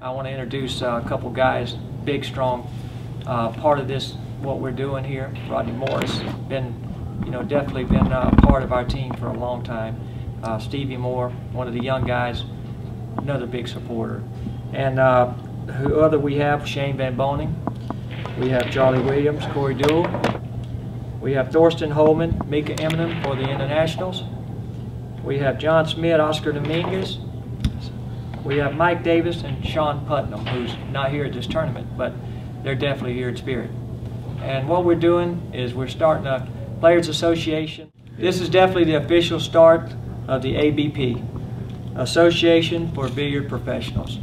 I want to introduce a couple guys, big, strong, part of this, what we're doing here. Rodney Morris, definitely been part of our team for a long time. Stevie Moore, one of the young guys, another big supporter. And who other we have? Shane Van Boning. We have Charlie Williams, Corey Deuel. We have Thorsten Hohmann, Mika Immonen for the internationals. We have John Schmidt, Oscar Dominguez. We have Mike Davis and Shawn Putnam, who's not here at this tournament, but they're definitely here in spirit. And what we're doing is we're starting a Players Association. This is definitely the official start of the ABP, Association for Billiard Professionals,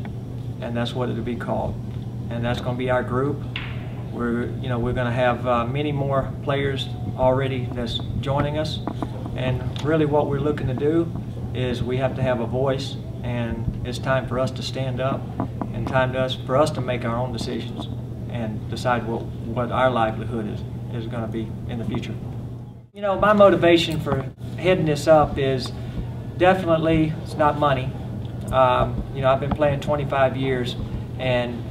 and that's what it'll be called. And that's going to be our group. We're going to have many more players already that's joining us, and really what we're looking to do is we have to have a voice, and it's time for us to stand up, and for us to make our own decisions and decide what our livelihood is going to be in the future. My motivation for heading this up is definitely, it's not money. I've been playing 25 years, and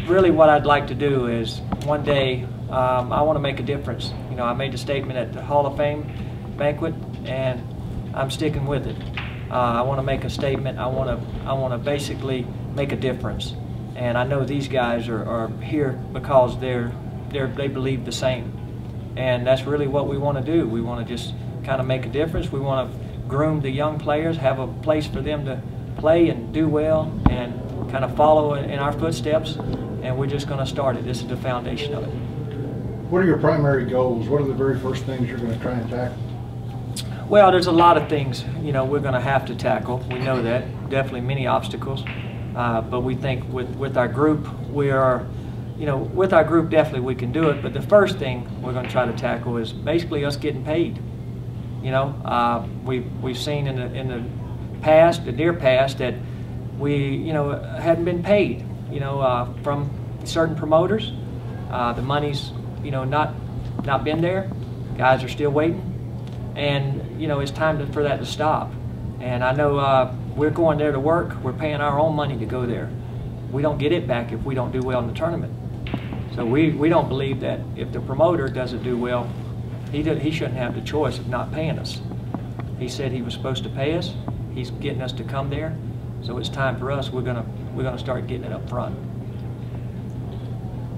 really what I'd like to do is one day I want to make a difference. I made a statement at the Hall of Fame banquet, and I'm sticking with it. I want to make a statement. I want to basically make a difference, and I know these guys are here because they believe the same, and that's really what we want to do. We want to just kind of make a difference. We want to groom the young players, have a place for them to play and do well, and kind of follow in our footsteps, and we're just going to start it. This is the foundation of it. What are your primary goals? What are the very first things you're going to try and tackle? Well, there's a lot of things we're going to have to tackle. We know that. Definitely many obstacles, but we think with our group with our group definitely we can do it. But the first thing we're going to try to tackle is basically us getting paid. We've seen in the past, the near past, that we hadn't been paid from certain promoters. The money's not been there. Guys are still waiting, and it's time for that to stop. And I know we're going there to work. We're paying our own money to go there. We don't get it back if we don't do well in the tournament. So we don't believe that if the promoter doesn't do well, he shouldn't have the choice of not paying us. He said he was supposed to pay us. He's getting us to come there. So it's time for us. We're gonna start getting it up front.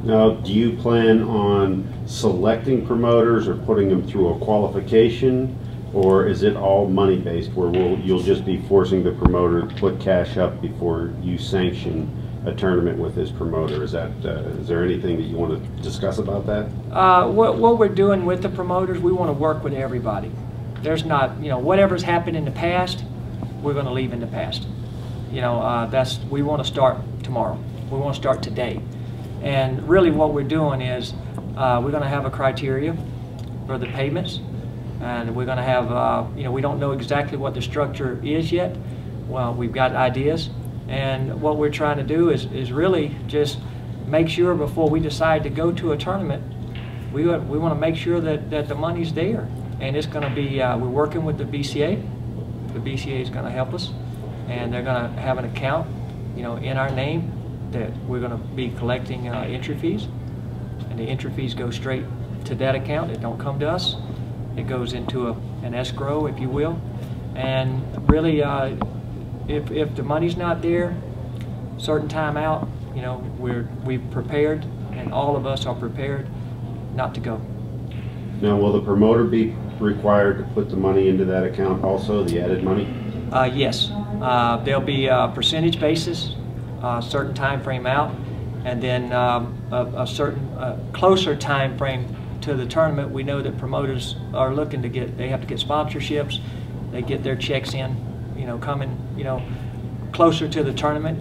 Now, do you plan on selecting promoters or putting them through a qualification, or is it all money based, where you'll just be forcing the promoter to put cash up before you sanction a tournament with his promoter? Is there anything that you want to discuss about that? What we're doing with the promoters, we want to work with everybody. There's not, whatever's happened in the past, we're going to leave in the past. We want to start tomorrow. We want to start today. And really what we're doing is we're going to have a criteria for the payments, and we're going to have, we don't know exactly what the structure is yet. Well, we've got ideas, and what we're trying to do is really just make sure before we decide to go to a tournament, we want to make sure that the money's there. And it's going to be, we're working with the BCA. The BCA is going to help us, and they're going to have an account, in our name, that we're going to be collecting entry fees, and the entry fees go straight to that account. It don't come to us. It goes into an escrow, if you will. And really, if the money's not there, certain time out, we've prepared, and all of us are prepared not to go. Now, will the promoter be required to put the money into that account also, the added money? Yes. There'll be a percentage basis, a certain time frame out, and then a certain closer time frame to the tournament. We know that promoters are looking to they have to get sponsorships, they get their checks in, coming, closer to the tournament.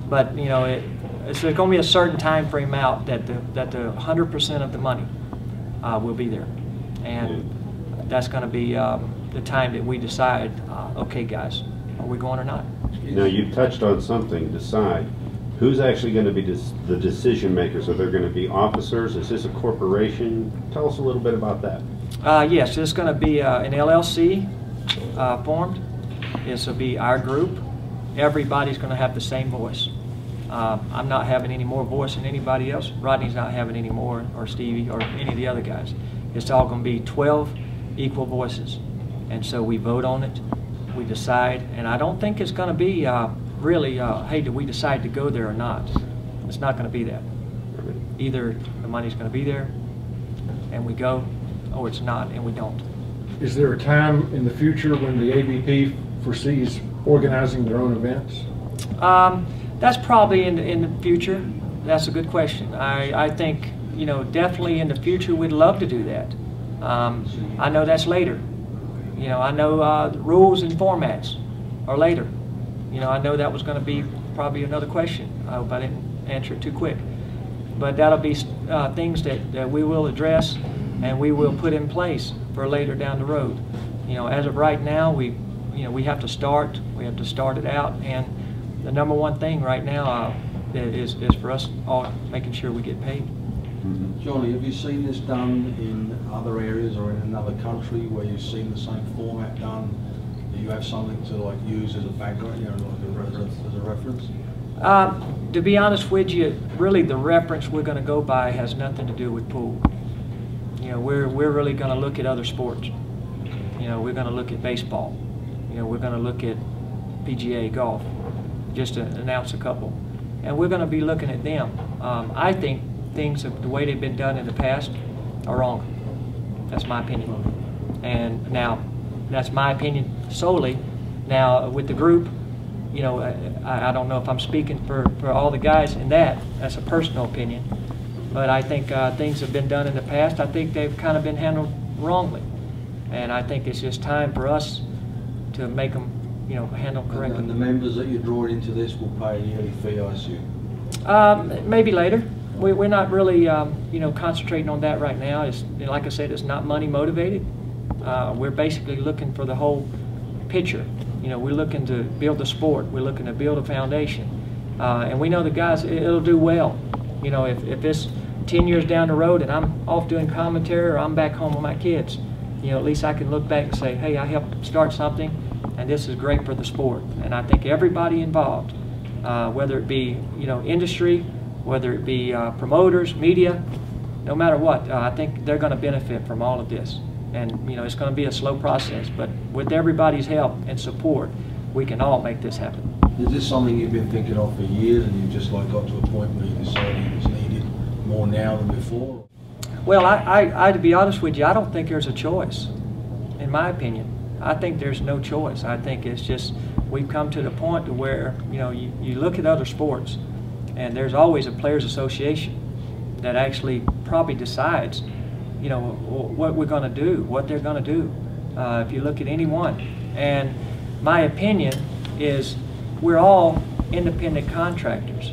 But it's going to be a certain time frame out that the 100% of the money will be there, and that's going to be the time that we decide, okay guys, are we going or not? Now, you touched on something, decide. Who's actually going to be the decision makers? Are there going to be officers? Is this a corporation? Tell us a little bit about that. Yes, it's going to be an LLC formed. This will be our group. Everybody's going to have the same voice. I'm not having any more voice than anybody else. Rodney's not having any more, or Stevie, or any of the other guys. It's all going to be 12 equal voices. And so we vote on it, we decide, and I don't think it's going to be really, hey, do we decide to go there or not? It's not going to be that. Either the money's going to be there and we go, or it's not and we don't. Is there a time in the future when the ABP foresees organizing their own events? That's probably in the future. That's a good question. I think, you know, definitely in the future we'd love to do that. I know that's later. You know, I know the rules and formats are later. You know, I know that was going to be probably another question. I hope I didn't answer it too quick. But that'll be things that we will address and we will put in place for later down the road. You know, as of right now, we have to start. We have to start it out, and the number one thing right now is for us all making sure we get paid. Johnny, have you seen this done in other areas or in another country where you've seen the same format done? Do you have something to like use as a background, you know, like as a reference? To be honest with you, really the reference we're going to go by has nothing to do with pool. You know, we're really going to look at other sports. You know, we're going to look at baseball. You know, we're going to look at PGA golf, just to announce a couple. And we're going to be looking at them. I think things, the way they've been done in the past, are wrong. That's my opinion. And now, that's my opinion solely. Now, with the group, you know, I don't know if I'm speaking for all the guys in that. That's a personal opinion. But I think things have been done in the past. I think they've kind of been handled wrongly. And I think it's just time for us to make them, you know, handle correctly. And the members that you draw into this will pay a yearly fee, I assume? Maybe later. We're not really, you know, concentrating on that right now. It's, like I said, it's not money motivated. We're basically looking for the whole picture. You know, we're looking to build the sport. We're looking to build a foundation. And we know the guys, it'll do well. You know, if it's 10 years down the road and I'm off doing commentary or I'm back home with my kids, you know, at least I can look back and say, hey, I helped start something, and this is great for the sport. And I think everybody involved, whether it be, you know, industry, whether it be promoters, media, no matter what, I think they're going to benefit from all of this. And, you know, it's going to be a slow process, but with everybody's help and support, we can all make this happen. Is this something you've been thinking of for years and you've just like got to a point where you decided it's needed more now than before? Well, I to be honest with you, I don't think there's a choice, in my opinion. I think there's no choice. I think it's just we've come to the point to where, you know, you look at other sports, and there's always a players' association that actually probably decides, you know, what we're going to do, what they're going to do. If you look at any one, and my opinion is we're all independent contractors.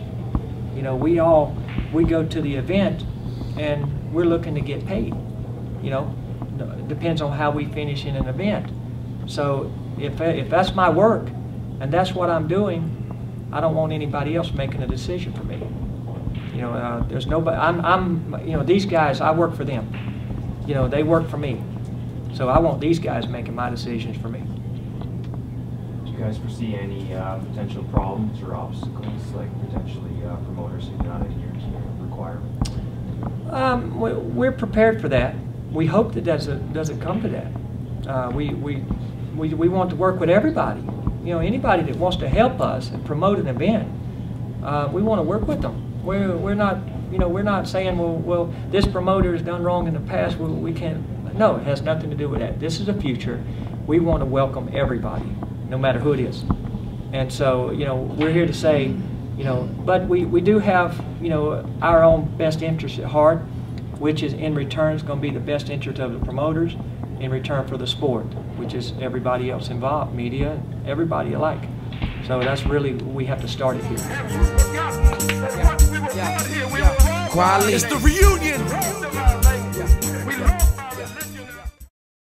You know, we go to the event and we're looking to get paid. You know, it depends on how we finish in an event. So if that's my work and that's what I'm doing, I don't want anybody else making a decision for me. You know, there's nobody. You know, these guys, I work for them. You know, they work for me. So I want these guys making my decisions for me. Do you guys foresee any potential problems or obstacles, like potentially promoters who not in your requirement? We're prepared for that. We hope that doesn't come to that. We want to work with everybody. You know, anybody that wants to help us and promote an event, we want to work with them. We're not, you know, we're not saying, well, this promoter has done wrong in the past. We can't. No, it has nothing to do with that. This is the future. We want to welcome everybody, no matter who it is. And so, you know, we're here to say, you know, but we do have, you know, our own best interest at heart, which is in return is going to be the best interest of the promoters in return for the sport, which is everybody else involved, media, and everybody alike. So that's really, we have to start it here. It's the reunion.